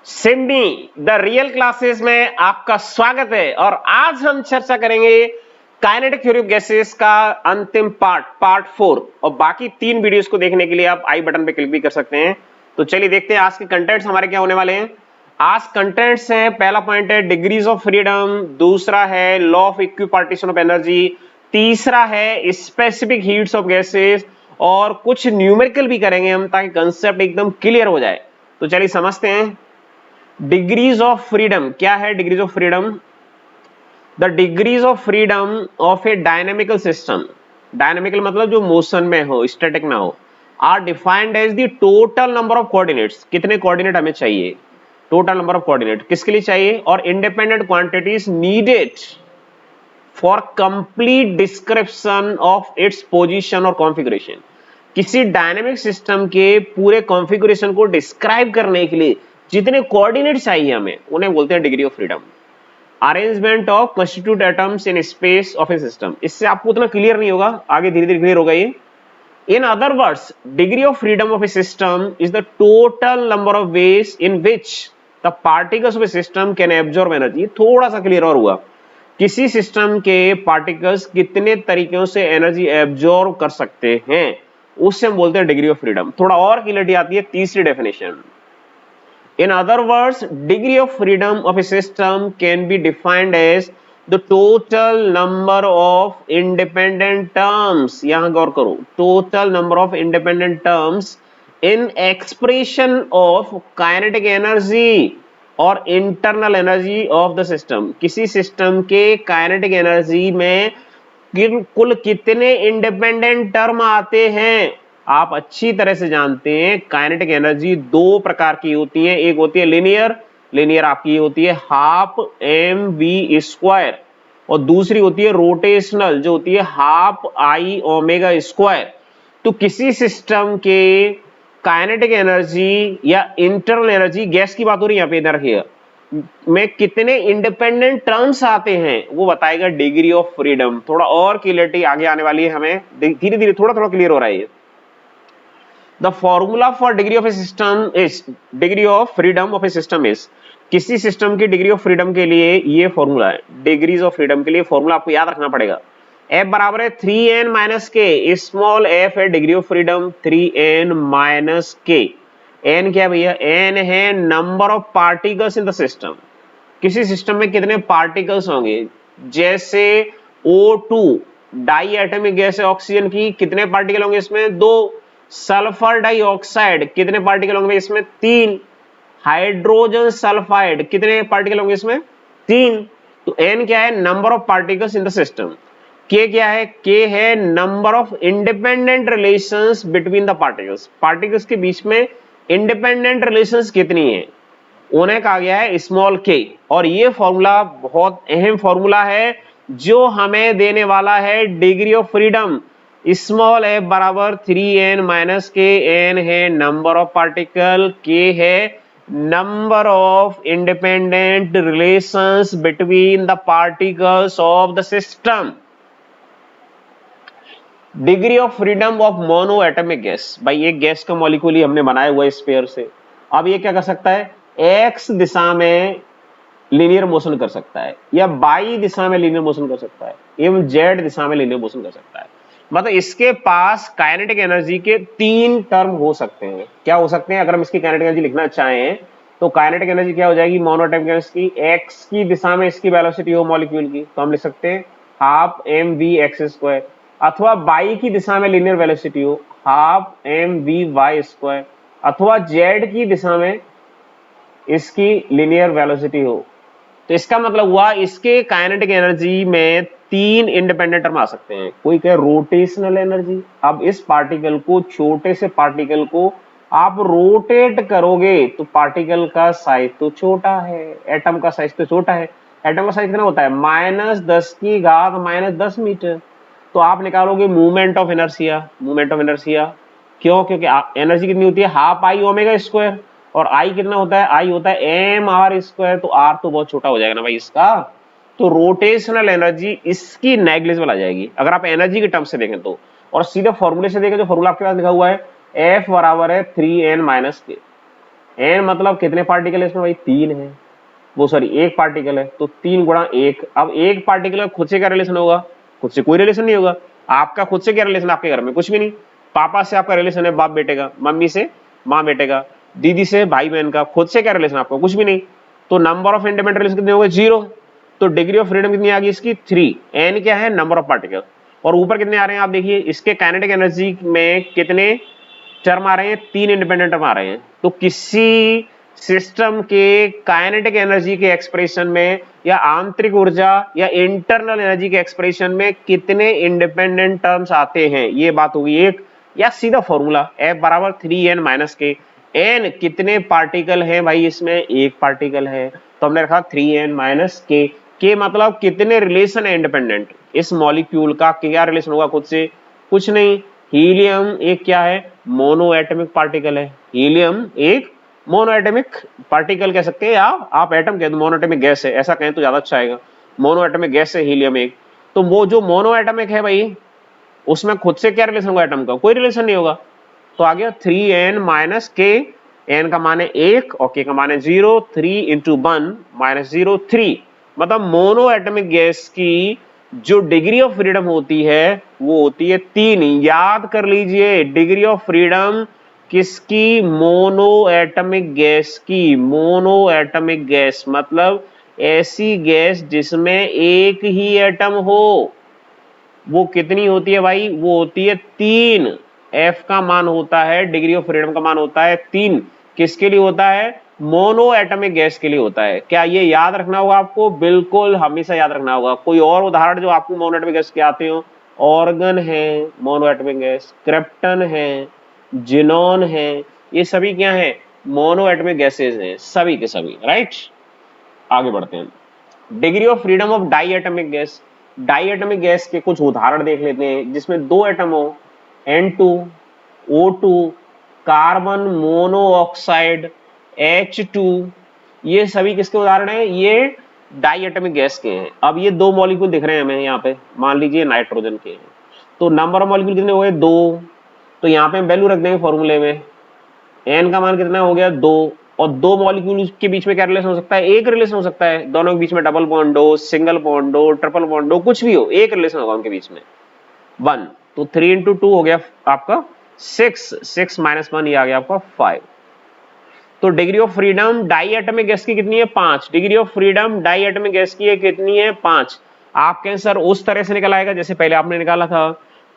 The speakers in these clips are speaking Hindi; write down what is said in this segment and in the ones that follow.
सिडनी द रियल क्लासेस में आपका स्वागत है और आज हम चर्चा करेंगे काइनेटिक थ्योरी ऑफ गैसेस का अंतिम पार्ट 4 और बाकी 3 वीडियोस को देखने के लिए आप आई बटन पे क्लिक भी कर सकते हैं। तो चलिए देखते हैं आज के कंटेंट्स हमारे क्या होने वाले हैं। आज कंटेंट्स हैं, पहला पॉइंट है डिग्रीज ऑफ फ्रीडम, दूसरा है law of equipartition of energy, तीसरा है स्पेसिफिक हीट्स ऑफ गैसेस और कुछ न्यूमेरिकल भी करेंगे हम ताकि कंसेप्ट एकदम क्लियर हो जाए। तो चलिए समझते हैं डिग्रीज ऑफ फ्रीडम क्या है। Degrees of freedom, the degrees of freedom of a dynamical system, dynamical मतलब जो मोशन में हो, स्टैटिक ना हो, are defined as the total number of coordinates, कितने कोऑर्डिनेट हमें चाहिए, टोटल नंबर ऑफ कोऑर्डिनेट किसके लिए चाहिए, और independent quantities needed for complete description of its position और कॉन्फ़िगरेशन। किसी डायनेमिक सिस्टम के पूरे कॉन्फ़िगरेशन को डिस्क्राइब करने के लिए जितने कोऑर्डिनेट चाहिए हमें, उन्हें बोलते हैं degree of freedom. Arrangement of constitute atoms in space of A system, इससे आपको उतना क्लियर नहीं होगा, आगे धीरे धीरे क्लियर होगा ये। In other words, degree of freedom of A system is the total number of ways in which the particles of A system can absorb energy. थोड़ा सा क्लियर और हुआ, किसी सिस्टम के पार्टिकल्स कितने तरीकों से एनर्जी एब्जॉर्ब कर सकते हैं, उससे हम बोलते हैं डिग्री ऑफ फ्रीडम। थोड़ा और क्लियरिटी आती है तीसरी definition. In other words, degree of freedom of a system can be defined as the total number of independent terms, यहां गौर करो, total number of independent terms in expression of kinetic energy और internal energy of the system। किसी सिस्टम के kinetic energy में कुल कितने इंडिपेंडेंट टर्म आते हैं। आप अच्छी तरह से जानते हैं काइनेटिक एनर्जी दो प्रकार की होती है, एक होती है लिनियर, लिनियर आपकी होती है हाफ एम वी स्क्वायर, और दूसरी होती है रोटेशनल जो होती है हाफ आई ओमेगा स्क्वायर। तो किसी सिस्टम के काइनेटिक एनर्जी या इंटरनल एनर्जी, गैस की बात हो रही है यहाँ पे, इधर रखिएगा, में कितने इंडिपेंडेंट टर्म्स आते हैं वो बताएगा डिग्री ऑफ फ्रीडम। थोड़ा और क्लियरिटी आगे आने वाली है, हमें धीरे धीरे थोड़ा थोड़ा क्लियर हो रहा है ये। The formula for degree of A system is, degree of freedom of A system is, किसी सिस्टम की डिग्री ऑफ फ्रीडम के लिए ये फॉर्मूला है। डिग्रीज ऑफ फ्रीडम के लिए फॉर्मूला आपको याद रखना पड़ेगा, F बराबर है 3n माइनस के, स्मॉल f है degree of freedom 3n minus के। n क्या है भैया, n है number of particles in the system, किसी सिस्टम में कितने पार्टिकल्स होंगे। जैसे O2 डाई एटॉमिक गैस है ऑक्सीजन की, कितने पार्टिकल होंगे इसमें, 2। सल्फर डाइऑक्साइड कितने पार्टिकल होंगे इसमें, 3। हाइड्रोजन सल्फाइड कितने पार्टिकल होंगे इसमें, 3। तो n क्या है, number of particles in the system. K क्या है, K है number of independent relations between the particles, particles के बीच में इंडिपेंडेंट रिलेशंस कितनी है, उन्हें कहा गया है स्मॉल k। और ये फॉर्मूला बहुत अहम फॉर्मूला है जो हमें देने वाला है degree of freedom. Small f बराबर 3n माइनस के, n है नंबर ऑफ पार्टिकल, k है number of independent relations between the particles of the system. Degree of freedom of mono atomic gas, भाई एक गैस का मॉलिक्यूल ही हमने बनाया हुआ है स्फीयर से, अब ये क्या कर सकता है, एक्स दिशा में लीनियर मोशन कर सकता है, या बाई दिशा में लीनियर मोशन कर सकता है, एवं जेड दिशा में लीनियर मोशन कर सकता है। मतलब इसके पास काइनेटिक एनर्जी के 3 टर्म हो सकते हैं। क्या हो सकते हैं, अगर हम इसकी काइनेटिक एनर्जी लिखना चाहें तो काइनेटिक एनर्जी क्या हो जाएगी, मोनो एटॉमिक गैस की, एक्स की दिशा में इसकी वेलोसिटी हो मॉलिक्यूल की, तो हम लिख सकते हैं half m v x square, अथवा बाई की दिशा में लीनियर वेलोसिटी हो half m v y square, अथवा जेड की दिशा में इसकी लीनियर वेलोसिटी हो। तो इसका मतलब हुआ इसके काइनेटिक एनर्जी में 3 इंडिपेंडेंट टर्म आ सकते हैं। कोई कहे रोटेशनल एनर्जी, अब इस पार्टिकल को, छोटे से पार्टिकल को आप रोटेट करोगे तो पार्टिकल का साइज तो छोटा है, एटम का साइज तो छोटा है। एटम का साइज कितना होता है, -10⁻⁻10 मीटर। तो आप निकालोगे movement of inertia, movement of inertia क्यों, क्योंकि एनर्जी कितनी होती है, हाफ आई ओमेगा स्क्वायर, और आई कितना होता है, आई होता है एम आर स्क्वायर, तो आर तो बहुत छोटा हो जाएगा ना भाई इसका। तो रोटेशनल एनर्जी इसकी नेग्लिजिबल आ जाएगी अगर आप एनर्जी के टर्म से देखें तो। और सीधे फॉर्मूले से देखें, जो फॉर्मूला आपके पास लिखा हुआ है, एफ बराबर है 3n माइनस के। एन मतलब कितने पार्टिकल है इसमें भाई, 3 है, वो सॉरी 1 पार्टिकल है, तो 3 गुणा 1। अब 1 पार्टिकल का खुद से क्या रिलेशन होगा, खुद से कोई रिलेशन नहीं होगा। आपका खुद से क्या रिलेशन, आपके घर में कुछ भी नहीं। पापा से आपका रिलेशन है बाप बेटे का, मम्मी से माँ बेटे का, दीदी से भाई बहन का, खुद से क्या रिलेशन आपका, कुछ भी नहीं। तो नंबर ऑफ इंडिपेंडेंट रिलेशन कितने हो गए, 0। तो डिग्री ऑफ फ्रीडम कितनी आ गई इसकी, 3। एन क्या है, नंबर ऑफ पार्टिकल। और ऊपर कितने आ रहे हैं आप देखिए, इसके काइनेटिक एनर्जी में कितने टर्म आ रहे हैं, 3 इंडिपेंडेंट टर्म आ रहे हैं। तो किसी सिस्टम के काइनेटिक एनर्जी के एक्सप्रेशन में या आंतरिक ऊर्जा या इंटरनल एनर्जी के एक्सप्रेशन में कितने इंडिपेंडेंट टर्म्स आते हैं, ये बात होगी एक। या सीधा फॉर्मूला F बराबर 3n माइनस के। n कितने पार्टिकल हैं भाई, इसमें 1 पार्टिकल है, तो हमने रखा 3n माइनस के मतलब कितने रिलेशन है इंडिपेंडेंट। इस मॉलिक्यूल का क्या रिलेशन होगा खुद से, कुछ नहीं। हीलियम एक क्या है, मोनो एटमिक पार्टिकल है। हीलियम एक मोनो एटमिक पार्टिकल कह सकते हैं, या आप एटम कह दो, मोनो एटमिक गैस है ऐसा कहें तो ज्यादा अच्छा आएगा। मोनो एटमिक गैस है हीलियम एक। तो वो जो मोनो एटमिक है भाई, उसमें खुद से क्या रिलेशन होगा एटम का, कोई रिलेशन नहीं होगा। तो आ गया 3n माइनस के। एन का मान है 1 और के का मान है 0। 3 इंटू 1 माइनस 0, 3। मतलब मोनो एटमिक गैस की जो डिग्री ऑफ फ्रीडम होती है वो होती है 3। याद कर लीजिए, डिग्री ऑफ फ्रीडम किसकी, मोनो एटमिक गैस की। मोनो एटमिक गैस मतलब ऐसी गैस जिसमें एक ही एटम हो, वो कितनी होती है भाई, वो होती है 3। एफ का मान होता है, डिग्री ऑफ फ्रीडम का मान होता है 3। किसके लिए होता है, मोनो एटमिक गैस के लिए होता है। क्या ये याद रखना होगा आपको, बिल्कुल हमेशा याद रखना होगा। कोई और उदाहरण जो आपको मोनो एटमिक गैस के आते हो, ऑर्गन है मोनो एटमिक गैस, क्रिप्टन है, जिनॉन है, ये सभी क्या है, मोनो एटमिक गैसेज हैं सभी के सभी, राइट। आगे बढ़ते हैं, degree of freedom of diatomic gas. Diatomic gas के कुछ उदाहरण देख लेते हैं जिसमें 2 एटम हो, N2, O2, carbon monoxide, H2। ये सभी किसके उदाहरण हैं, ये डाई एटमिक गैस के हैं। अब ये 2 मॉलिक्यूल दिख रहे हैं हमें यहाँ पे, मान लीजिए नाइट्रोजन के हैं, तो नंबर ऑफ मॉलिक्यूल कितने हो गए, 2। तो यहाँ पे वैल्यू रख देंगे फॉर्मूले में, एन का मान कितना हो गया, 2। और 2 मॉलिक्यूल के बीच में क्या रिलेशन हो सकता है, एक रिलेशन हो सकता है। दोनों के बीच में डबल बॉन्ड हो, सिंगल बॉन्ड हो, ट्रिपल बॉन्ड हो, कुछ भी हो, एक रिलेशन होगा उनके बीच में, 1। तो 3 इंटू 2 हो गया आपका 6, 6 माइनस 1 ये आ गया आपका 5। तो degree of freedom diatomic gas की कितनी है, 5। Degree of freedom diatomic gas की है कितनी है, 5। आप कहें सर उस तरह से निकल आएगा जैसे पहले आपने निकाला था,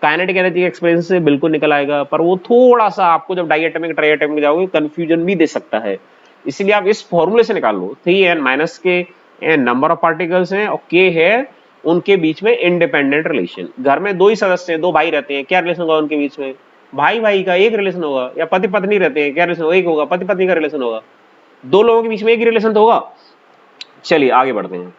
काइनेटिक एनर्जी एक्सप्रेशन से बिल्कुल निकल आएगा, पर वो थोड़ा सा आपको जब डाई एटमिक ट्राई एटमिक जाओगे कंफ्यूजन भी दे सकता है। इसलिए आप इस फॉर्मूले से निकाल लो, 3n माइनस के, एन नंबर ऑफ पार्टिकल्स हैं और के है उनके बीच में इंडिपेंडेंट रिलेशन। घर में 2 ही सदस्य हैं, 2 भाई रहते हैं, क्या रिलेशन होगा उनके बीच में, भाई भाई का एक रिलेशन होगा। या पति पत्नी रहते हैं, क्या रिलेशन, एक होगा, पति पत्नी का रिलेशन होगा। 2 लोगों के बीच में एक ही रिलेशन तो होगा। चलिए आगे बढ़ते हैं,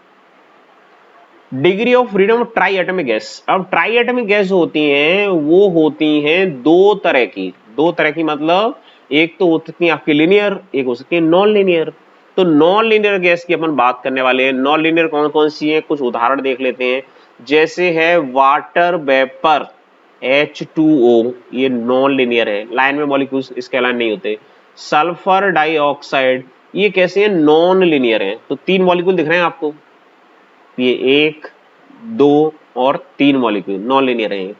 degree of freedom of try atomic gas. अब ट्राई एटमिक गैस जो होती हैं वो होती हैं 2 तरह की। 2 तरह की मतलब एक तो हो सकती है आपकी लिनियर, एक हो सकती है नॉन लिनियर। तो नॉन लिनियर गैस की अपन बात करने वाले हैं। नॉन लिनियर कौन कौन सी है, कुछ उदाहरण देख लेते हैं। जैसे है वाटर वेपर H2O, ये नॉन लिनियर है, लाइन में मॉलिक्यूल्स इसके अलावा नहीं होते। सल्फर डाइऑक्साइड, ये कैसे हैं, नॉन लिनियर है। तो 3 मॉलिक्यूल दिख रहे हैं आपको, ये 1, 2 और 3 मॉलिक्यूल नॉन लिनियर है।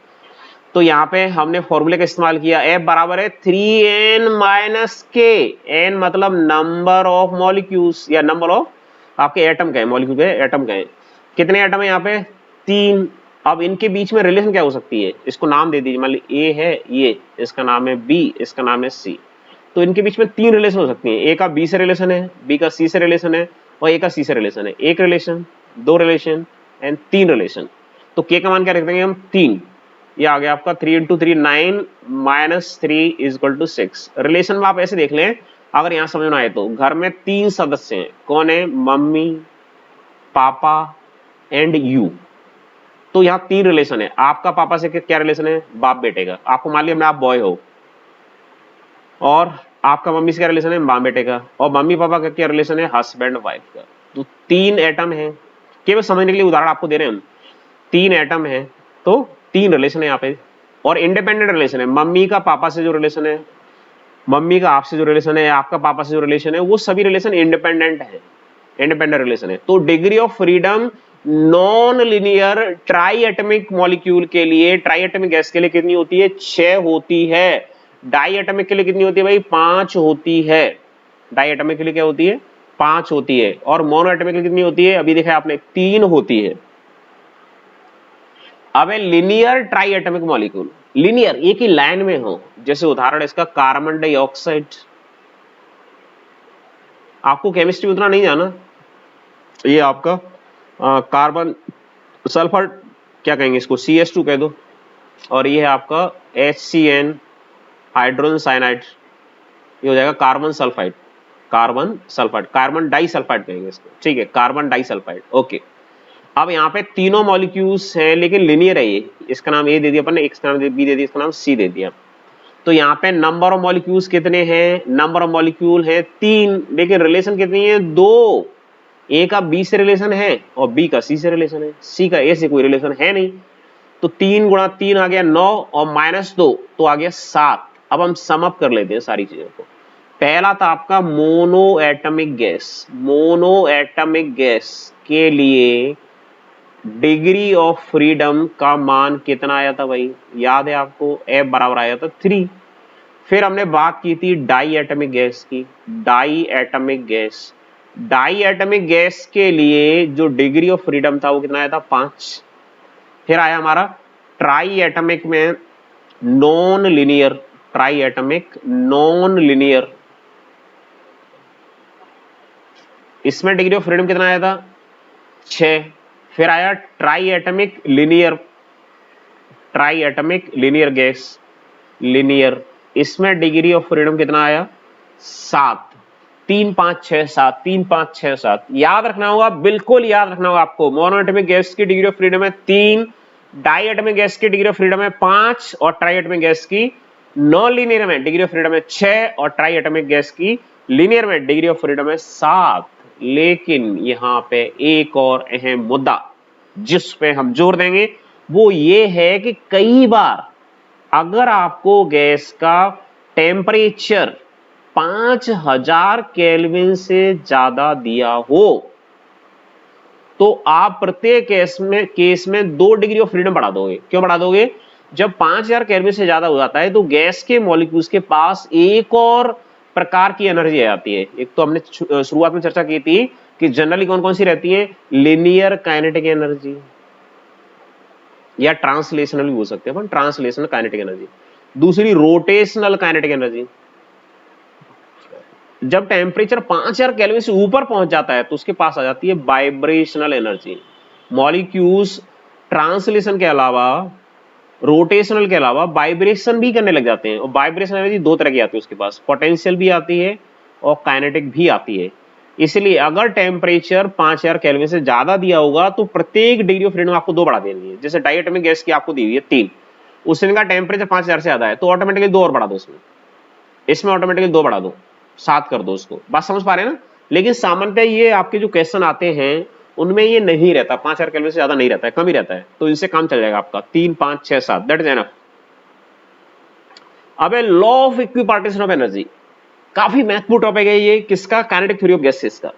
तो यहाँ पे हमने फॉर्मूले का इस्तेमाल किया, F बराबर है 3n माइनस के। n मतलब नंबर ऑफ मॉलिक्यूल्स या नंबर ऑफ आपके एटम का है, मॉलिक्यूल के एटम का है। कितने एटम है यहाँ पे, 3। अब इनके बीच में रिलेशन क्या हो सकती है, इसको नाम दे दीजिए, मान लीजिए A है, ये इसका नाम है B, इसका नाम है C। तो इनके बीच में 3 रिलेशन हो सकती हैं। A का B से रिलेशन है, B का C से रिलेशन है और A का C से रिलेशन है। एक रिलेशन, 2 रिलेशन एंड 3 रिलेशन। तो K का मान क्या रख देंगे हम, 3। ये आ गया आपका 3 into 3 9 minus 3 is equal to 6। Relation में आप ऐसे देख लें, अगर यहां समझना है तो घर में 3 सदस्य हैं, कौन है, मम्मी, पापा एंड यू। तो यहाँ 3 रिलेशन है। आपका पापा से क्या रिलेशन है, बाप बेटे का। आपको मान लिया मैं आप बॉय हो, और आपका मम्मी से क्या रिलेशन है, माँ बेटे का। और मम्मी पापा का क्या रिलेशन है, हस्बैंड वाइफ का। तो 3 एटम है, केवल समझने के लिए उदाहरण आपको दे रहे हैं हम। 3 एटम है तो 3 रिलेशन है यहाँ पे, और इंडिपेंडेंट रिलेशन है। मम्मी का पापा से जो रिलेशन है मम्मी का आपसे जो रिलेशन है, आपका पापा से जो रिलेशन है, वो सभी रिलेशन इंडिपेंडेंट है, इंडिपेंडेंट रिलेशन है। तो degree of freedom non linear try atomic molecule के लिए, ट्राई एटमिक गैस के लिए कितनी होती है? 6 होती है। डाई एटमिक के लिए कितनी होती है भाई? 5 होती है। डाई एटमिक के लिए क्या होती है? 5 होती है। और मोनो एटमिक के लिए कितनी होती है? अभी देखा आपने, 3 होती है। अब है linear try atomic molecule, linear एक ही लाइन में हो, जैसे उदाहरण इसका कार्बन डाइऑक्साइड। आपको केमिस्ट्री उतना नहीं जाना, ये आपका कार्बन सल्फर, क्या कहेंगे इसको? CS2 कह दो। और ये है आपका HCN हाइड्रोजन साइनाइड, ये हो जाएगा carbon sulphide, carbon sulphide, carbon disulphide कहेंगे इसको, ठीक है, कार्बन डाई सल्फाइड। ओके, अब यहाँ पे तीनों मॉलिक्यूल्स हैं लेकिन लिनियर है ये, इसका नाम ए दे दिया अपन ने, इसका नाम बी दे दिया, इसका नाम सी दे दिया। तो यहाँ पे नंबर ऑफ मॉलिक्यूल्स कितने हैं? नंबर ऑफ मॉलिक्यूल है 3, लेकिन रिलेशन कितनी है? 2। ए का बी से रिलेशन है और बी का सी से रिलेशन है, सी का ए से कोई रिलेशन है नहीं। तो 3 गुणा 3 आ गया 9 और -2 तो आ गया 7। अब हम सम अप कर लेते हैं सारी चीजों को। पहला था आपका mono atomic gas, mono atomic gas के लिए डिग्री ऑफ फ्रीडम का मान कितना आया था भाई? याद है आपको? F बराबर आया था 3। फिर हमने बात की थी डाई एटमिक गैस की, diatomic gas, diatomic gas के लिए जो डिग्री ऑफ फ्रीडम था वो कितना आया था? 5। फिर आया हमारा ट्राई एटमिक में non linear, try atomic non linear, इसमें डिग्री ऑफ फ्रीडम कितना आया था? 6। फिर आया try atomic linear, try atomic linear gas, linear, इसमें डिग्री ऑफ फ्रीडम कितना आया? 7। 3 5 6 7, 3 5 6 7 याद रखना होगा, बिल्कुल याद रखना होगा आपको। मोनो एटमिक गैस की डिग्री ऑफ फ्रीडम है 3, डाई एटमिक गैस की डिग्री ऑफ फ्रीडम है 5 और ट्राई एटमिक गैस की नॉन लीनियर में डिग्री ऑफ फ्रीडम है 6 और ट्राई एटमिक गैस की लीनियर में डिग्री ऑफ फ्रीडम है 7। लेकिन यहां पे एक और अहम मुद्दा जिस पे हम जोर देंगे वो ये है कि कई बार अगर आपको गैस का टेम्परेचर 5000 केल्विन से ज्यादा दिया हो तो आप प्रत्येक केस में 2 डिग्री ऑफ फ्रीडम बढ़ा दोगे। क्यों बढ़ा दोगे? जब 5000 केल्विन से ज्यादा हो जाता है तो गैस के मॉलिक्यूल्स के पास एक और प्रकार की एनर्जी आ जाती है। एक तो हमने शुरुआत में चर्चा की थी कि जनरली कौन कौन सी रहती है? लिनियर काइनेटिक एनर्जी या ट्रांसलेशनल भी बोल सकते हैं अपन, ट्रांसलेशनल काइनेटिक एनर्जी। दूसरी रोटेशनल काइनेटिक एनर्जी। जब टेम्परेचर 5000 केल्विन से ऊपर पहुंच जाता है तो उसके पास आ जाती है वाइब्रेशनल एनर्जी। मॉलिक्यूल्स ट्रांसलेशन के अलावा, रोटेशनल के अलावा वाइब्रेशन भी करने लग जाते हैं। और वाइब्रेशन एनर्जी 2 तरह की आती है उसके पास, पोटेंशियल भी आती है और काइनेटिक भी आती है। इसलिए अगर टेम्परेचर 5000 केल्विन से ज्यादा दिया होगा तो प्रत्येक डिग्री ऑफ फ्रीडम आपको 2 बढ़ा देनी है। जैसे डाई एटमिक गैस की आपको दी हुई है 3, उसने का टेम्परेचर 5000 से ज्यादा है तो ऑटोमेटिकली 2 और बढ़ा दो इसमें ऑटोमेटिकली 2 बढ़ा दो, 7 कर दो उसको। बात समझ पा रहे हैं ना? लेकिन सामान्यतः ये आपके जो क्वेश्चन आते हैं उनमें ये नहीं रहता, 5000 केल्विन से ज्यादा नहीं रहता है, कम ही रहता है। तो इनसे काम चल जाएगा आपका 3 5 6 7, दैट इज एनफ। अब है law of equipartition of energy, काफी महत्वपूर्ण टॉपिक है ये। किसका? काइनेटिक थ्योरी ऑफ गैसेस का।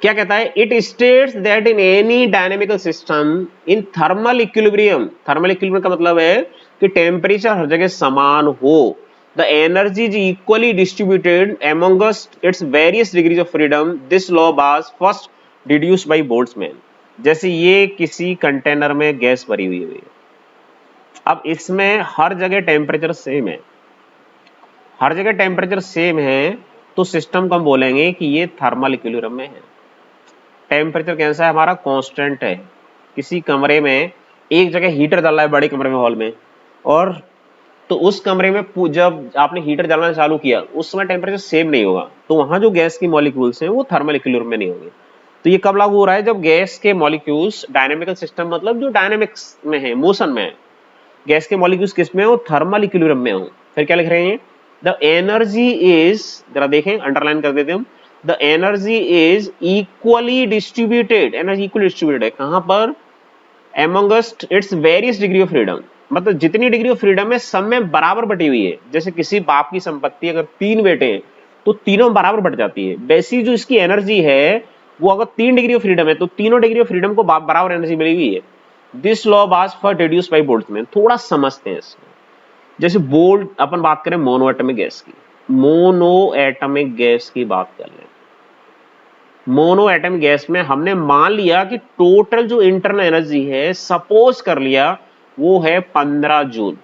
क्या कहता है? It states that in any dynamical system in thermal equilibrium, thermal equilibrium का मतलब है कि टेम्परेचर हर जगह समान हो, the energy is equally distributed amongst its various degrees of freedom. This law was first deduced by Boltzmann. जैसे ये किसी कंटेनर में गैस भरी हुई है, अब इसमें हर जगह टेम्परेचर सेम है, हर जगह टेम्परेचर सेम है तो सिस्टम को हम बोलेंगे कि ये थर्मल इक्विलिब्रियम में है। टेम्परेचर कैसा है? हमारा कांस्टेंट है। किसी कमरे में एक जगह हीटर चल रहा है, बड़े कमरे में, हॉल में, और तो उस कमरे में जब आपने हीटर जलाना चालू किया उस समय टेम्परेचर सेम नहीं होगा, तो वहां जो गैस की मॉलिक्यूल्स हैं वो थर्मल इक्विलिब्रियम में नहीं होंगे। तो ये कब लागू हो रहा है? जब गैस के मॉलिक्यूल्स डायनेमिकल सिस्टम, मतलब जो डायनेमिक्स में है, मोशन में है, गैस के मॉलिक्यूल्स किस में हो? थर्मल इक्विलिब्रियम में हो। फिर क्या लिख रहे हैं? द एनर्जी इज, जरा देखें, अंडरलाइन कर देते हम, the energy is equally distributed, energy equally distributed है कहां पर? amongst its various degree of freedom, मतलब जितनी डिग्री ऑफ फ्रीडम है सब में बराबर बटी हुई है। जैसे किसी बाप की संपत्ति अगर 3 बेटे हैं तो तीनों बराबर बट जाती है, वैसी जो इसकी एनर्जी है वो अगर 3 डिग्री ऑफ फ्रीडम है तो तीनों डिग्री ऑफ फ्रीडम को बराबर एनर्जी मिली हुई है। This law was first deduced by Boltzmann. थोड़ा समझते हैं इसमें। जैसे बोल्ट अपन बात करें मोनो एटॉमिक गैस की, मोनो एटॉमिक गैस की बात कर लें। मोनो एटम गैस में हमने मान लिया कि टोटल जो इंटरनल एनर्जी है, सपोज कर लिया वो है 15 जूल।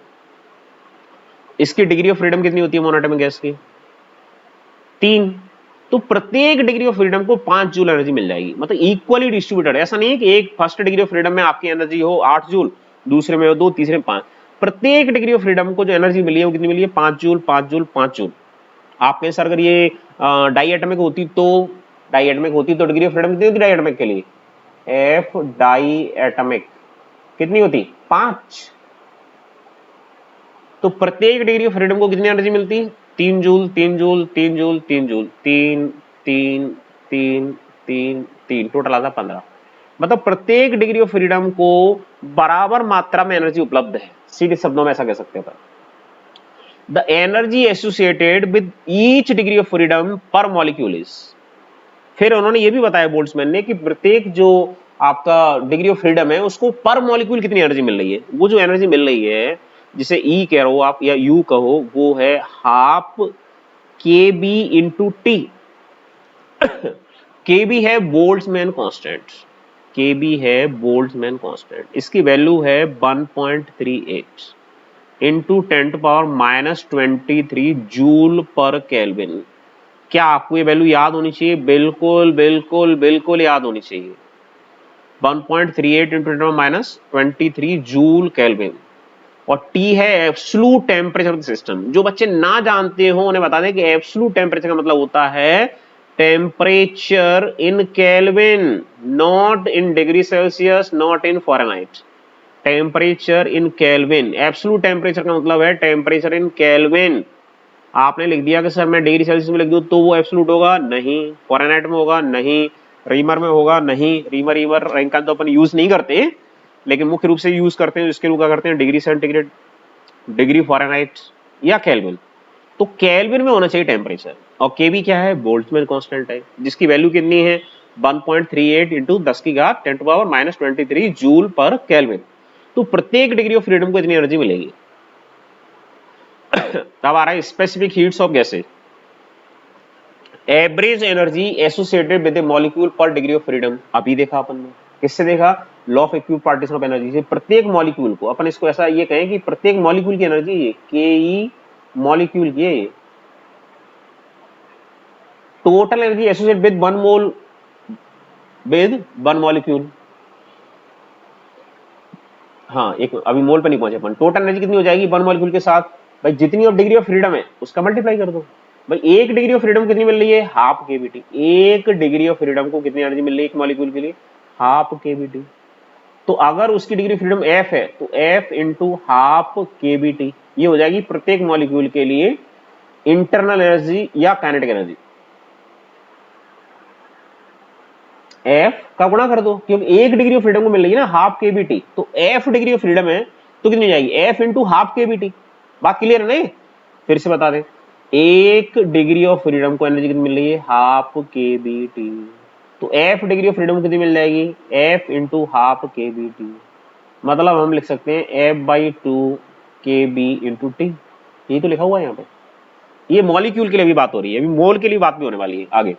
इसकी डिग्री ऑफ फ्रीडम कितनी होती है मोनो एटॉमिक गैस की? 3। तो प्रत्येक डिग्री ऑफ फ्रीडम को 5 जूल एनर्जी मिल जाएगी, मतलब इक्वली डिस्ट्रीब्यूटेड। ऐसा नहीं है कि एक फर्स्ट डिग्री ऑफ फ्रीडम में आपकी एनर्जी हो 8 जूल, दूसरे में हो 2, तीसरे में 5। प्रत्येक डिग्री ऑफ फ्रीडम को जो एनर्जी मिली है वो कितनी मिली है? 5 जूल, 5 जूल, 5 जूल। आप कहें सर अगर ये डाई एटमिक होती तो डिग्री ऑफ फ्रीडम कितनी होती डाई एटमिक के लिए? एफ डाई एटमिक कितनी होती? 5। तो प्रत्येक डिग्री ऑफ फ्रीडम को कितनी एनर्जी मिलती? 3 joule, 3 joule, 3 joule, 3 joule, 3 3 3 3 3, total आता 15। मतलब प्रत्येक डिग्री ऑफ फ्रीडम को बराबर मात्रा में एनर्जी उपलब्ध है। सीधे शब्दों में ऐसा कह सकते हैं। The energy associated with each degree of freedom पर मॉलिक्यूल इज। फिर उन्होंने ये भी बताया बोल्ट्जमैन ने कि प्रत्येक जो आपका डिग्री ऑफ फ्रीडम है उसको पर मॉलिक्यूल कितनी एनर्जी मिल रही है। वो जो एनर्जी मिल रही है, जिसे ई कह रहे हो आप या यू कहो, वो है हाफ के बी इंटू टी। के बी है बोल्ट्जमैन कांस्टेंट, के बी है बोल्ट्जमैन कांस्टेंट। इसकी वैल्यू है 1.38 इंटू 10⁻⁻23 जूल पर केल्विन। क्या आपको ये वैल्यू याद होनी चाहिए? बिल्कुल बिल्कुल बिल्कुल याद होनी चाहिए। 1.38 इंटू 10⁻23 जूल केल्विन। और T है absolute temperature of the system. जो बच्चे ना जानते हो उन्हें बता दें कि एब्सोल्यूट टेम्परेचर का मतलब होता है temperature in kelvin, not in degree Celsius, not in Fahrenheit. Temperature in kelvin. Absolute temperature का मतलब है टेम्परेचर इन केल्विन। आपने लिख दिया कि सर मैं डिग्री सेल्सियस में लिख दूं तो वो एब्सोल्यूट होगा? नहीं। फ़ारेनहाइट में होगा? नहीं। रीमर में होगा? नहीं। रीमर रैंकन तो अपन यूज नहीं करते, लेकिन मुख्य रूप से यूज करते हैं। इसके रूप क्या करते हैं? डिग्री सेंटीग्रेड, डिग्री फ़ारेनहाइट या केल्विन। तो केल्विन में होना चाहिए टेम्परेचर। और केबी क्या है? बोल्ट्जमैन कांस्टेंट है, जिसकी वैल्यू कितनी है? 1.38 इंटू 10⁻⁻23 जूल पर केल्विन। तो प्रत्येक डिग्री ऑफ फ्रीडम को इतनी एनर्जी मिलेगी। तब आ रहा है specific heats of gases. Average energy associated with the molecule per degree of freedom. अभी देखा अपन ने, किससे देखा? Law of equipartition of energy से। प्रत्येक मॉलिक्यूल को अपन इसको ऐसा ये कहें कि प्रत्येक मॉलिक्यूल की एनर्जी ये के ई मॉलिक्यूल की है। Total energy associated with 1 mole with 1 molecule. हाँ, एक अभी मोल पे नहीं पहुंचे अपन। टोटल एनर्जी कितनी हो जाएगी 1 मॉलिक्यूल के साथ? भाई जितनी ऑफ डिग्री ऑफ फ्रीडम है उसका मल्टीप्लाई कर दो। भाई एक डिग्री ऑफ फ्रीडम कितनी मिल रही है? Half KBT. एक डिग्री ऑफ फ्रीडम को कितनी एनर्जी मिल रही है एक मॉलिक्यूल के लिए? Half KBT. तो अगर उसकी डिग्री फ्रीडम एफ है तो एफ इंटू हाफ केबीटी, ये हो जाएगी प्रत्येक मॉलिक्यूल के लिए इंटरनल एनर्जी या काइनेटिक एनर्जी। एफ का गुणा कर दो, क्योंकि एक डिग्री ऑफ फ्रीडम को मिल रही है ना हाफ केबीटी, तो एफ डिग्री ऑफ फ्रीडम है तो कितनी हो जाएगी? F into half KBT. बात क्लियर है? नहीं, फिर से बता दें। एक डिग्री ऑफ फ्रीडम को एनर्जी कितनी मिल रही है? Half KBT. तो एफ डिग्री ऑफ फ्रीडम कितनी मिल जाएगी? F into half KBT. मतलब हम लिख सकते हैं एफ बाई 2 के बी इंटू टी। यही तो लिखा हुआ है यहाँ पे। ये मॉलिक्यूल के लिए भी बात हो रही है, अभी मोल के लिए बात भी होने वाली है आगे।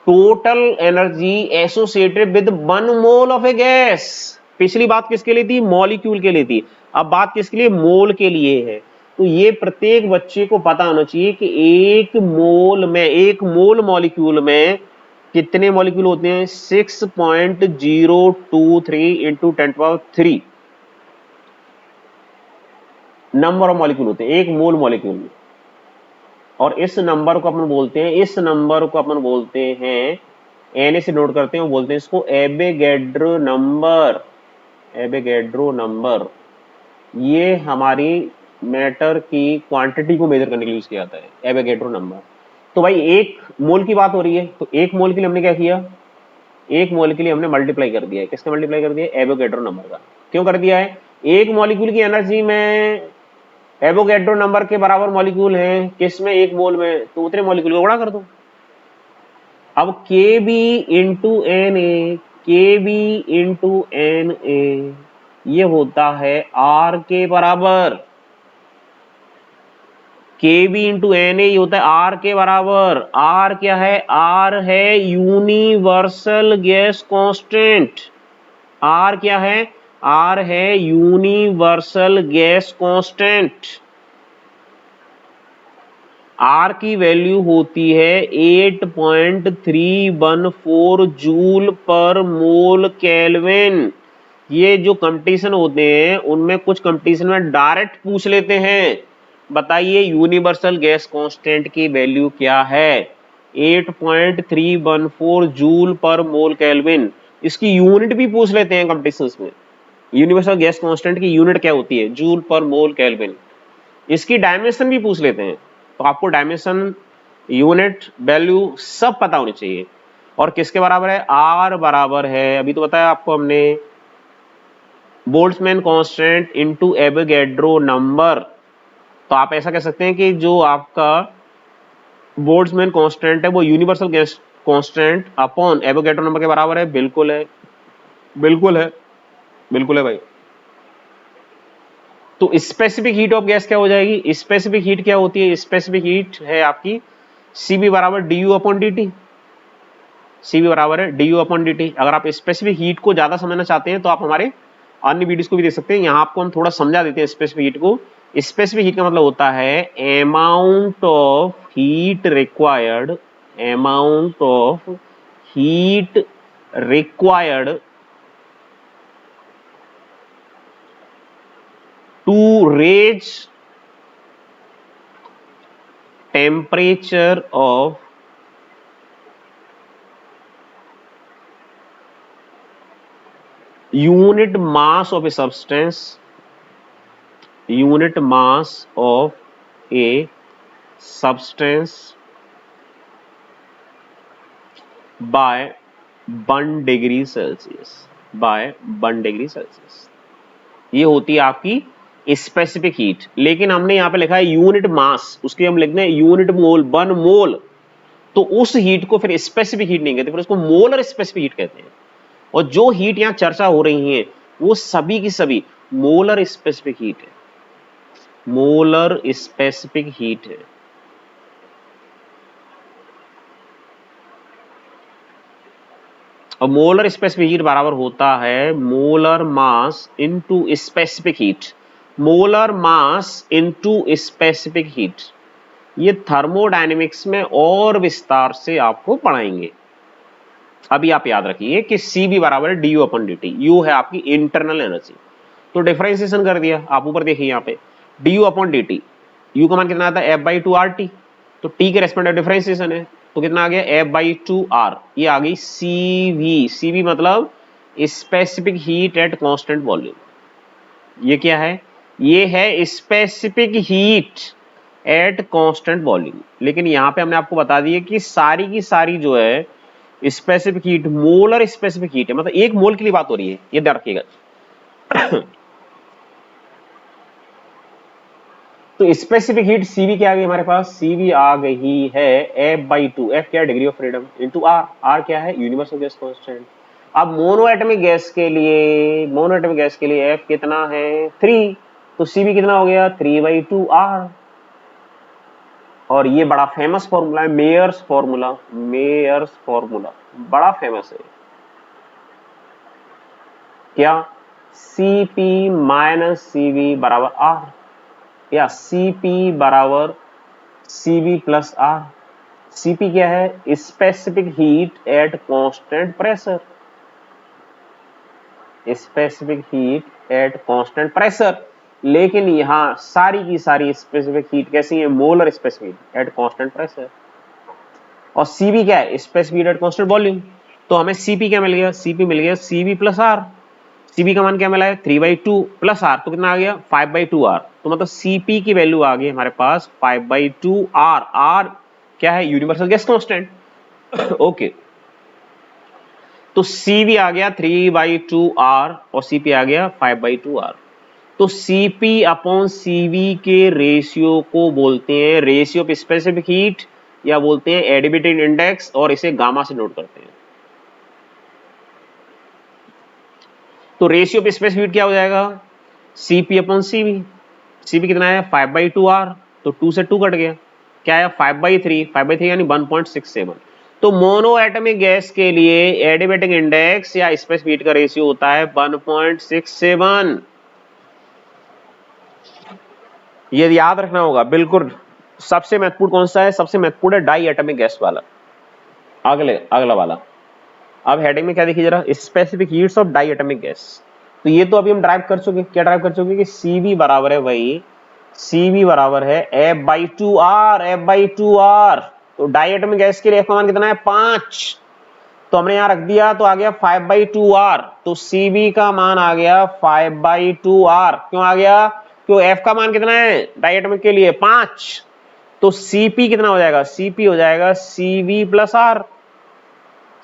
Total energy associated with 1 mole of A gas. पिछली बात किसके लिए थी? मॉलिक्यूल के लिए थी। अब बात किसके लिए? मोल के लिए है। तो ये प्रत्येक बच्चे को पता होना चाहिए कि एक मोल मॉलिक्यूल में कितने मॉलिक्यूल होते हैं? 6.023 इंटू 10⁻³ नंबर ऑफ मॉलिक्यूल होते हैं एक मोल मॉलिक्यूल में। और इस नंबर को अपन बोलते हैं एन से नोट करते हैं, वो बोलते हैं इसको एवोगैड्रो नंबर। ये हमारी मैटर की क्वांटिटी को मेजर करने के लिए यूज किया जाता है, एवोगैड्रो नंबर। तो भाई एक मोल की बात हो रही है, तो एक मोल के लिए हमने क्या किया? एक मोल के लिए हमने मल्टीप्लाई कर दिया है। किसका मल्टीप्लाई कर दिया? एवोगैड्रो नंबर का। क्यों कर दिया है? एक मॉलिक्यूल की एनर्जी में एवोगैड्रो नंबर के बराबर मॉलिक्यूल हैं किसमें, एक मोल में, तो उतने मॉलिक्यूल को गुणा कर दो। अब के बी इंटू एन ए, के बी इंटू एन ए ये होता है आर के बराबर, के बी इंटू एन ए होता है आर के बराबर। आर क्या है, आर है यूनिवर्सल गैस कांस्टेंट। आर क्या है, आर है यूनिवर्सल गैस कांस्टेंट। आर की वैल्यू होती है 8.314 जूल पर मोल केल्विन। ये जो कंपटीशन होते हैं उनमें कुछ कंपटीशन में डायरेक्ट पूछ लेते हैं, बताइए यूनिवर्सल गैस कांस्टेंट की वैल्यू क्या है, 8.314 जूल पर मोल केल्विन। इसकी यूनिट भी पूछ लेते हैं कंपटीशंस में, यूनिवर्सल गैस कांस्टेंट की यूनिट क्या होती है, जूल पर मोल केल्विन। इसकी डायमेंशन भी पूछ लेते हैं, तो आपको डायमेंशन, यूनिट, वैल्यू सब पता होनी चाहिए। और किसके बराबर है, आर बराबर है, अभी तो बताया आपको हमने, Boltzmann constant into Avogadro number. तो आप ऐसा कह सकते हैं कि जो आपका बोल्ट्जमैन कांस्टेंट है वो universal gas constant upon Avogadro number के बराबर है। बिल्कुल है, बिल्कुल है, बिल्कुल है भाई। तो स्पेसिफिक हीट ऑफ गैस क्या हो जाएगी, स्पेसिफिक हीट क्या होती है, स्पेसिफिक हीट है आपकी Cb बराबर du अपॉन dt। Cb बराबर है du अपॉन dt। अगर आप स्पेसिफिक हीट को ज्यादा समझना चाहते हैं तो आप हमारे अन्य वीडियोस को भी देख सकते हैं, यहां आपको हम थोड़ा समझा देते हैं स्पेसिफिक हीट को। स्पेसिफिक हीट का मतलब होता है amount of heat required, amount of heat required to raise temperature of unit mass of a substance, unit mass of a substance by 1 degree Celsius, by 1 degree Celsius. ये होती है आपकी स्पेसिफिक हीट। लेकिन हमने यहां पे लिखा है यूनिट मास, उसके हम लिखते हैं यूनिट मोल, 1 मोल। तो उस हीट को फिर स्पेसिफिक हीट नहीं कहते, फिर उसको मोलर स्पेसिफिक हीट कहते हैं। और जो हीट यहां चर्चा हो रही है वो सभी की सभी मोलर स्पेसिफिक हीट है, मोलर स्पेसिफिक हीट है। और मोलर स्पेसिफिक हीट बराबर होता है molar mass into specific heat, molar mass into specific heat. ये थर्मोडायनेमिक्स में और विस्तार से आपको पढ़ाएंगे। अभी आप याद रखिए कि Cb बराबर है du अपन dt। U है आपकी इंटरनल एनर्जी। तो डिफरेंशिएशन कर दिया, आप ऊपर देखिए यहाँ पे du अपॉन dt, U का मान कितना आता है F/2RT। तो T के रेस्पेक्ट में डिफरेंशिएशन है, तो कितना आ गया F/2R। ये आ गई Cv। Cv मतलब specific heat at constant volume. ये क्या है, ये है specific heat at constant volume. लेकिन यहाँ पे हमने आपको बता दिया कि सारी की सारी जो है specific heat molar specific heat है, मतलब एक मोल के लिए बात हो रही है, ये ध्यान रखिएगा। तो स्पेसिफिक हीट Cv क्या आ गई हमारे पास, Cv आ गई है F/2। F क्या है, degree of freedom, into R। R क्या है, यूनिवर्सल गैस कांस्टेंट। अब मोनो एटॉमिक गैस के लिए, मोनो एटॉमिक गैस के लिए F कितना है 3, तो Cv कितना हो गया 3/2R। और ये बड़ा फेमस फॉर्मूला है, मेयर्स फॉर्मूला, मेयर्स फॉर्मूला बड़ा फेमस है। क्या, Cp माइनस Cv बराबर R, या Cp बराबर Cv प्लस R। Cp क्या है, specific heat at constant pressure, specific heat at constant pressure. लेकिन यहां सारी की सारी स्पेसिफिक हीट कैसी है, molar specific heat at constant pressure. और Cv क्या है, specific heat at constant volume. तो हमें Cp क्या मिल गया, Cp मिल गया Cv प्लस R। Cp का मान क्या मिला है 3/2 प्लस R, तो कितना आ गया 5/2R। तो मतलब Cp की वैल्यू आ गई हमारे पास 5/2R। R क्या है, यूनिवर्सल गैस कांस्टेंट। ओके, तो Cv आ गया 3/2R और Cp आ गया 5/2R। तो Cp अपॉन Cv के रेशियो को बोलते हैं रेशियो ऑफ स्पेसिफिक हीट या बोलते हैं एडिबेटिंग इंडेक्स, और इसे गामा से नोट करते हैं। तो रेशियो ऑफ स्पेसिफिक हीट क्या हो जाएगा? Cp upon Cv। Cp कितना है? 5/2R, तो 2 से 2 कट गया, क्या है? 5/3, 5/3 यानी 1.67। तो मोनो एटॉमिक गैस के लिए एडिबेटिंग इंडेक्स या स्पेसिफिक हीट का रेशियो होता है 1.67। ये याद रखना होगा बिल्कुल। सबसे महत्वपूर्ण कौन सा है? सबसे महत्वपूर्ण है डाई एटॉमिक गैस वाला। अगला वाला। अब हेडिंग में क्या देखिए जरा, specific heats of diatomic gas. तो ये तो अभी हम ड्राइव कर चुके। क्या ड्राइव कर चुके कि Cv बराबर है वही, Cv बराबर है F/2R, F/2R। तो डाई एटॉमिक गैस के लिए F का मान कितना है? 5। तो हमने यहां रख दिया, तो आ गया 5/2R। तो Cv का मान आ गया 5/2R। क्यों आ गया? क्यों F का मान कितना है डाई एटॉमिक के लिए? 5। तो Cp कितना हो जाएगा? Cp हो जाएगा Cv प्लस R।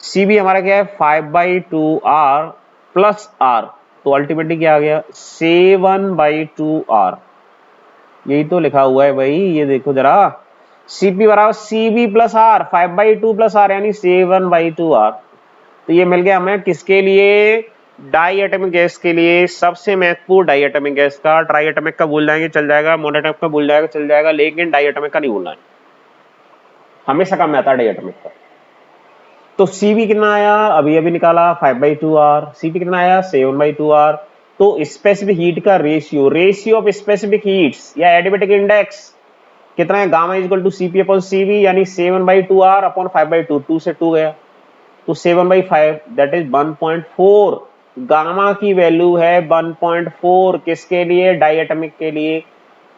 Cv हमारा क्या है? 5/2R plus R। तो अल्टीमेटली क्या आ गया? 7/2R। यही तो लिखा हुआ है भाई, ये देखो जरा। Cp बराबर Cv plus R, 5/2 plus R यानी 7/2R। तो ये मिल गया हमें किसके लिए? डाई एटॉमिक गैस के लिए। सबसे महत्वपूर्ण डाई एटॉमिक गैस का। ट्राई एटॉमिक का भूल जाएंगे चल जाएगा, मोनोएटॉमिक का भूल जाएगा चल जाएगा, लेकिन डाई एटॉमिक का नहीं भूलना है, हमेशा काम में आता है डाई एटॉमिक का। तो Cv कितना आया? अभी अभी निकाला, 5/2R। Cp कितना आया? 7/2R। तो स्पेसिफिक हीट का रेशियो ऑफ स्पेसिफिक हीट्स या एडिबेटिक इंडेक्स कितना है? Gamma is equal to Cp upon Cv यानी 7/2R अपॉन 5/2, 2 से 2 गया, तो 7/5 दैट इज 1.4। गामा की वैल्यू है 1.4। किसके लिए? डाई एटॉमिक के लिए।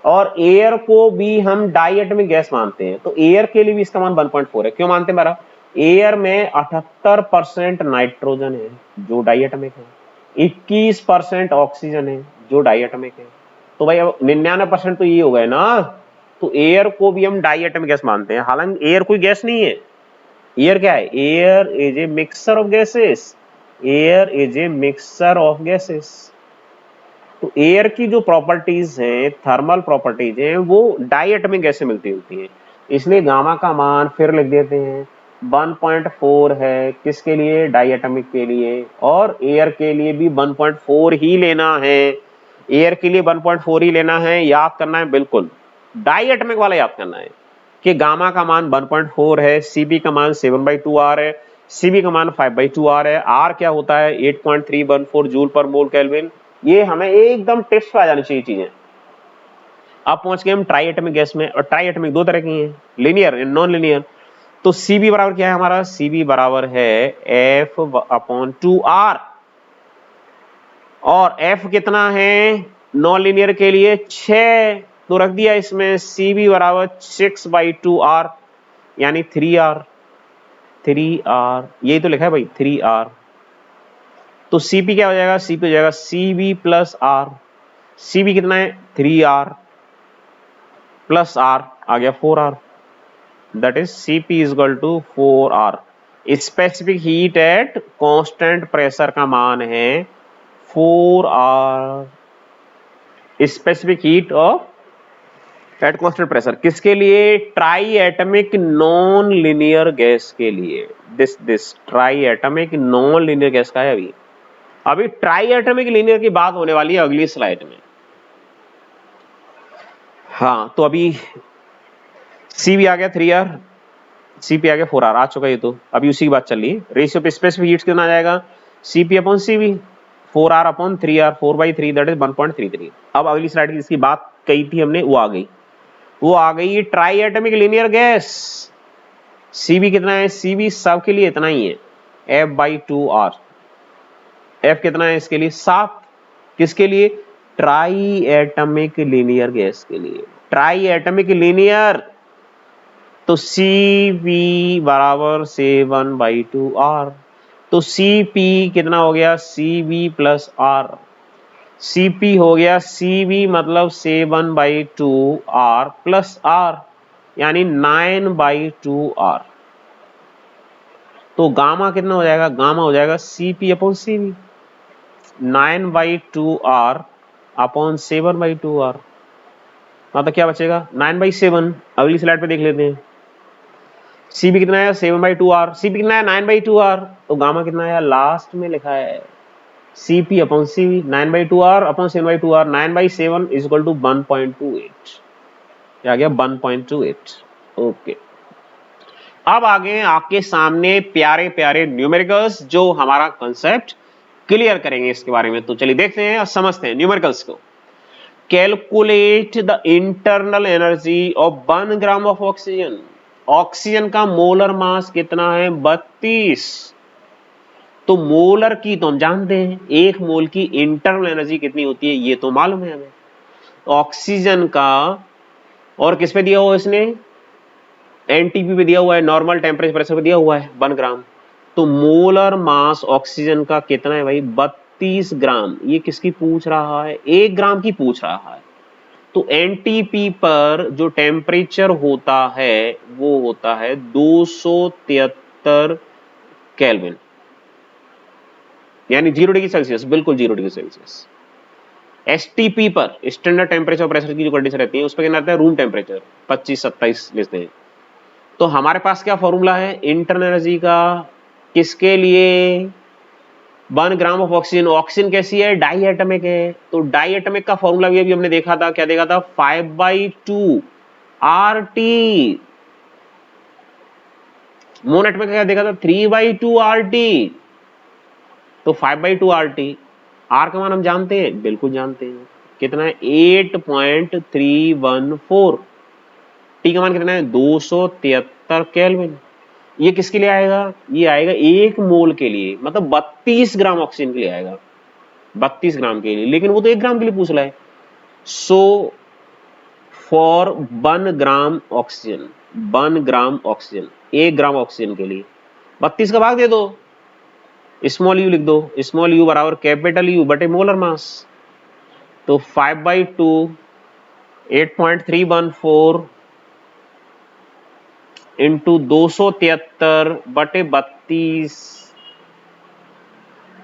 और एयर को भी हम डाई एटॉमिक गैस मानते हैं, तो एयर के लिए भी इसका मान 1.4 है। क्यों मानते हैं? मेरा एयर में 78% नाइट्रोजन है जो डाई एटॉमिक है, 21% ऑक्सीजन है जो डाई एटॉमिक है। तो भाई अब 99% तो ये हो गए ना। तो एयर को भी हम डाई एटॉमिक गैस मानते हैं, हालांकि एयर कोई गैस नहीं है। एयर क्या है? Air is a mixture of gases. Air is a mixture of gases. तो एयर की जो प्रॉपर्टीज हैं, थर्मल प्रॉपर्टीज हैं, वो डाई एटॉमिक गैस से मिलती होती हैं। इसलिए गामा का मान फिर लिख देते हैं 1.4 है। किसके लिए? डाई एटॉमिक के लिए। और एयर के लिए भी 1.4 ही लेना है। एयर के लिए 1.4 ही लेना है, याद करना है बिल्कुल। डाई एटॉमिक वाला याद करना है कि गामा का मान 1.4 है, Cp का मान 7/2R है, Cv का मान 5/2R है। R क्या होता है? 8.314 जूल पर मोल केल्विन। ये हमें एकदम टिप्स पे आ जानी चाहिए चीजें। अब पहुंच गए हम ट्राई एटॉमिक गैस में, और ट्राई एटॉमिक दो तरह की हैं, लीनियर एंड नॉन लीनियर। तो Cv बराबर क्या है हमारा? Cv बराबर है F/2R। और F कितना है नॉन लीनियर के लिए? 6। तो रख दिया इसमें Cv बराबर 6/2R यानी 3R। 3R यही तो लिखा है भाई, 3R। तो Cp क्या हो जाएगा? Cp हो जाएगा Cv प्लस R। Cv कितना है? 3R प्लस R आ गया 4R। That is Cp is equal to 4R। Specific heat at constant pressure का मान है 4R। Specific heat of at constant pressure किसके लिए? Triatomic non linear gas के लिए। This triatomic non linear gas का है। अभी ट्राई एटॉमिक लीनियर की बात होने वाली है अगली स्लाइड में। हाँ, तो अभी Cv आ गया 3R, Cp आ गया 4R, आ चुका ये। तो अभी उसी की बात चल रही है। रेशियो ऑफ स्पेसिफिक हीट्स कितना आ जाएगा? Cp upon Cv, 4R upon 3R, 4/3 that is 1.33। अब अगली स्लाइड की जिसकी बात कही थी हमने वो आ गई। वो आ गई try atomic linear gas. Cv कितना है? Cv सब के लिए इतना ही है, F/2R। F कितना है इसके लिए? 7। किसके लिए? ट्राई एटॉमिक लीनियर गैस के लिए। Try atomic linear. तो Cv बराबर 7/2R। तो Cp कितना हो गया? Cv plus R। Cp हो गया Cv मतलब 7/2R प्लस R यानी 9/2R। तो गामा कितना हो जाएगा? गामा हो जाएगा Cp upon Cv। 9/2R upon 7/2r, मतलब क्या बचेगा 9/7। अगली स्लाइड पे देख लेते हैं। सी भी कितना है 7/2r, सी भी कितना है 9/2r, तो गामा कितना है लास्ट में लिखा है Cp upon C 9/2r upon 7/2r, 9/7 is equal to 1.28, क्या आ गया 1.28। ओके, अब आगे आपके सामने प्यारे प्यारे न्यूमेरिकल्स जो हमारा कंसेप्ट क्लियर करेंगे इसके बारे में। तो चलिए देखते हैं और समझते हैं न्यूमेरिकल्स को। Calculate the internal energy of 1 gram of oxygen. Oxygen का मोलर मास कितना है 32। तो मोलर की तो हम जानते हैं, एक मोल की इंटरनल एनर्जी कितनी होती है ये तो मालूम है हमें। ऑक्सीजन का, और किस पे दिया हुआ है इसने, एनटीपी पे दिया हुआ है, नॉर्मल टेम्परेचर प्रेशर पे दिया हुआ है 1 ग्राम। तो मोलर मास ऑक्सीजन का कितना है भाई 32 ग्राम। ये किसकी पूछ रहा है, 1 ग्राम की पूछ रहा है। तो एनटीपी पर जो टेम्परेचर होता है वो होता है 273 केल्विन, यानी 0 डिग्री सेल्सियस, बिल्कुल 0 डिग्री सेल्सियस। एसटीपी पर स्टैंडर्ड टेम्परेचर प्रेशर की जो कंडीशन रहती है उस पर क्या रहता है रूम टेम्परेचर 25-27 लेते हैं। तो हमारे पास क्या फॉर्मूला है इंटरनल एनर्जी का, किसके लिए 1 ग्राम ऑफ ऑक्सीजन। ऑक्सीजन कैसी है डाई एटमिक है, तो डाई एटमिक का फॉर्मूला भी अभी हमने देखा था, क्या देखा था 5/2 RT। मोन एटमिक का क्या देखा था 3/2 RT। तो 5/2 RT, आर का मान हम जानते हैं, बिल्कुल जानते हैं, कितना है 8.314। टी का मान कितना है 273 केल्विन। ये किसके लिए आएगा, ये आएगा 1 मोल के लिए, मतलब 32 ग्राम ऑक्सीजन के लिए आएगा, 32 ग्राम के लिए। लेकिन वो तो 1 ग्राम के लिए पूछ रहा है। So for 1 gram oxygen, 1 gram oxygen, 1 gram oxygen के लिए 32 का भाग दे दो, स्मॉल यू लिख दो, स्मॉल यू बराबर कैपिटल यू बटे मोलर मास। तो 5/2 8.314 इंटू 273 बटे 32,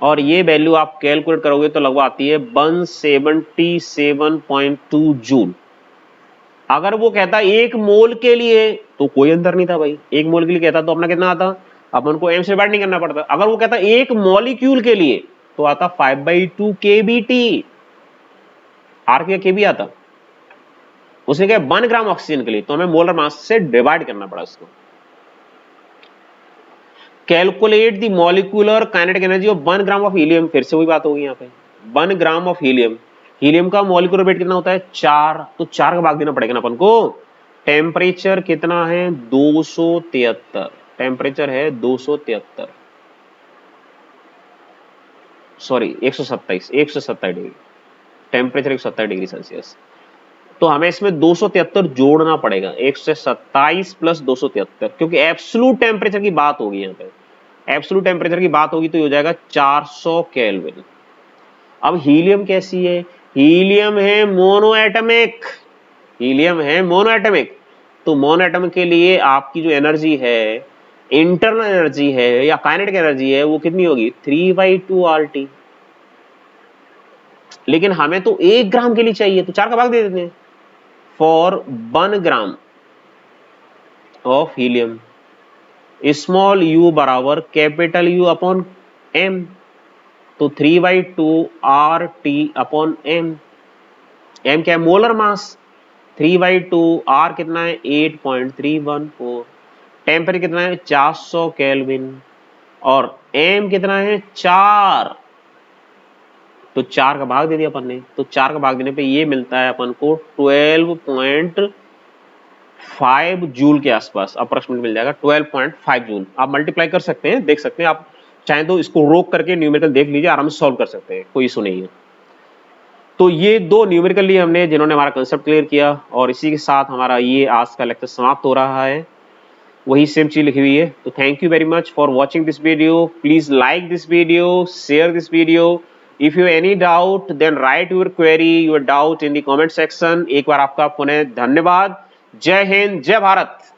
और ये वैल्यू आप कैलकुलेट करोगे तो लगभग आती है 177.2 जूल। अगर वो कहता 1 मोल के लिए तो कोई अंतर नहीं था भाई, 1 मोल के लिए कहता तो अपना कितना आता, अपन को एम से डिवाइड नहीं करना पड़ता। अगर वो कहता 1 मॉलिक्यूल के लिए तो आता 5/2 kBT, आर के केबी आता। उसने कहा 1 ग्राम ऑक्सीजन के लिए तो हमें मोलर मास से डिवाइड करना पड़ा इसको। Calculate the molecular kinetic energy of 1 gram of helium. फिर से वही बात होगी यहाँ पे, 1 ग्राम ऑफ हीलियम, हीलियम का मॉलिक्यूलर वेट कितना होता है 4, तो 4 का भाग देना पड़ेगा ना अपन को। टेम्परेचर कितना है 273, टेम्परेचर है 273, sorry 127 degree, temperature 127 degree Celsius. तो हमें इसमें 273 जोड़ना पड़ेगा, 127 प्लस 273, क्योंकि एब्सोल्यूट टेम्परेचर की बात होगी यहाँ पे, एब्सोल्यूट टेम्परेचर की बात होगी तो ये हो जाएगा 400 केल्विन। अब हीलियम कैसी है, हीलियम है मोनोएटमिक, हीलियम है मोनोएटमिक। तो मोनोएटमिक के लिए आपकी जो एनर्जी है, इंटरनल एनर्जी है या काइनेटिक एनर्जी है, वो कितनी होगी 3/2 RT। लेकिन हमें तो 1 ग्राम के लिए चाहिए तो 4 का भाग दे देते हैं। For 1 gram of helium small you बराबर कैपिटल यू अपॉन एम, तो 3/2 RT अपॉन एम। एम क्या है मोलर मास, 3/2 R कितना है 8.314, टेम्परेचर कितना है 400 केल्विन, और एम कितना है 4, तो 4 का भाग दे दिया अपन ने। तो 4 का भाग देने पे ये मिलता है अपन को 12.5 जूल के आसपास अप्रोक्सीमेट मिल जाएगा, 12.5 जूल। आप मल्टीप्लाई कर सकते हैं, देख सकते हैं, आप चाहे तो इसको रोक करके न्यूमेरिकल देख लीजिए, आराम से सॉल्व कर सकते हैं, कोई इशू नहीं है। तो ये 2 न्यूमेरिकल लिए हमने जिन्होंने हमारा कंसेप्ट क्लियर किया, और इसी के साथ हमारा ये आज का लेक्चर समाप्त हो रहा है। वही सेम चीज लिखी हुई है। तो thank you very much for watching this video, please like this video, share this video. If you any doubt then write your query, your doubt in the comment section. एक बार आपका पुनः धन्यवाद। जय हिंद, जय भारत।